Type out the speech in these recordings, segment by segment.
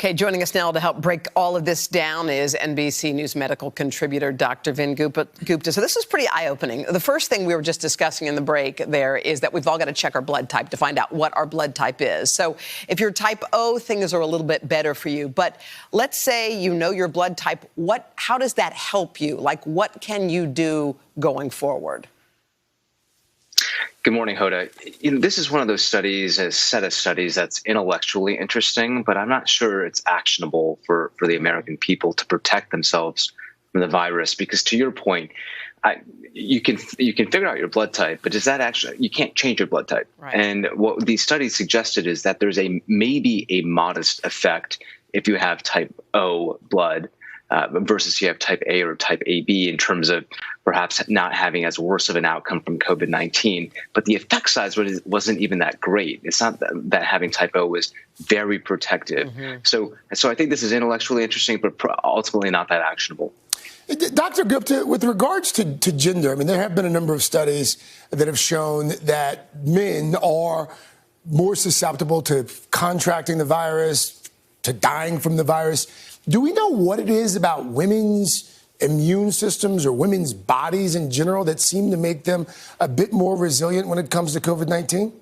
Okay, joining us now to help break all of this down is NBC News medical contributor Dr. Vin Gupta. So this is pretty eye-opening. The first thing we were just discussing in the break there is that we've all got to check our blood type to find out what our blood type is. So if you're type O, things are a little bit better for you. But let's say you know your blood type. How does that help you? Like, what can you do going forward? Good morning, Hoda. This is one of those studies, a set of studies that's intellectually interesting, but I'm not sure it's actionable for the American people to protect themselves from the virus. Because to your point, you can figure out your blood type, but does that actually, you can't change your blood type. Right. And what these studies suggested is that there's maybe a modest effect if you have type O blood versus you have type A or type AB in terms of perhaps not having as worse of an outcome from COVID-19. But the effect size wasn't even that great. It's not that having type O was very protective. Mm-hmm. So I think this is intellectually interesting, but ultimately not that actionable. Dr. Gupta, with regards to gender, I mean, there have been a number of studies that have shown that men are more susceptible to contracting the virus, to dying from the virus. Do we know what it is about women's immune systems or women's bodies in general that seem to make them a bit more resilient when it comes to COVID-19?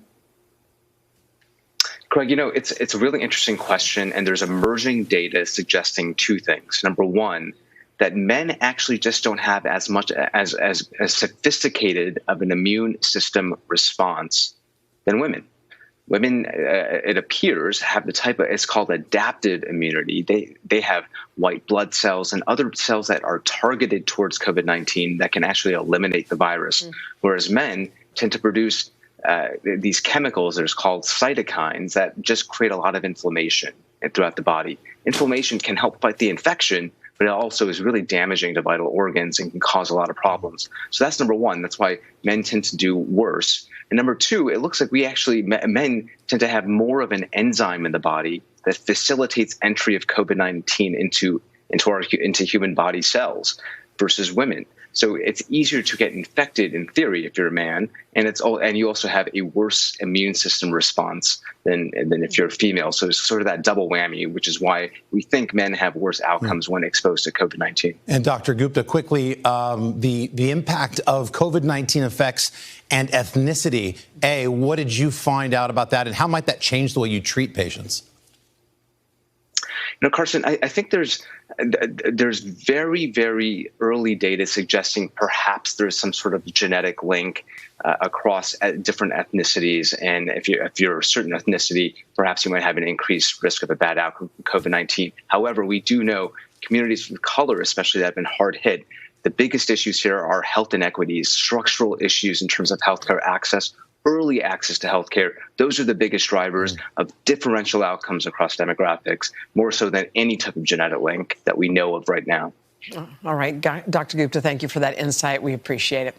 Craig, it's a really interesting question, and there's emerging data suggesting two things. Number one, that men actually just don't have as much as sophisticated of an immune system response than women. Women, it appears, have the type of, it's called adaptive immunity. They have white blood cells and other cells that are targeted towards COVID-19 that can actually eliminate the virus, whereas men tend to produce these chemicals that are called cytokines that just create a lot of inflammation throughout the body. Inflammation can help fight the infection, but it also is really damaging to vital organs and can cause a lot of problems. So that's number one. That's why men tend to do worse. And number two, it looks like men tend to have more of an enzyme in the body that facilitates entry of COVID-19 into human body cells versus women. So it's easier to get infected in theory if you're a man, and you also have a worse immune system response than if you're a female. So it's sort of that double whammy, which is why we think men have worse outcomes when exposed to COVID-19. And Dr. Gupta, quickly, the impact of COVID-19 effects and ethnicity. What did you find out about that, and how might that change the way you treat patients? Carson, I think there's very, very early data suggesting perhaps there's some sort of genetic link across different ethnicities. And if you're a certain ethnicity, perhaps you might have an increased risk of a bad outcome from COVID-19. However, we do know communities of color, especially that have been hard hit, the biggest issues here are health inequities, structural issues in terms of healthcare access, early access to healthcare. Those are the biggest drivers of differential outcomes across demographics, more so than any type of genetic link that we know of right now. All right, Dr. Gupta, thank you for that insight. We appreciate it.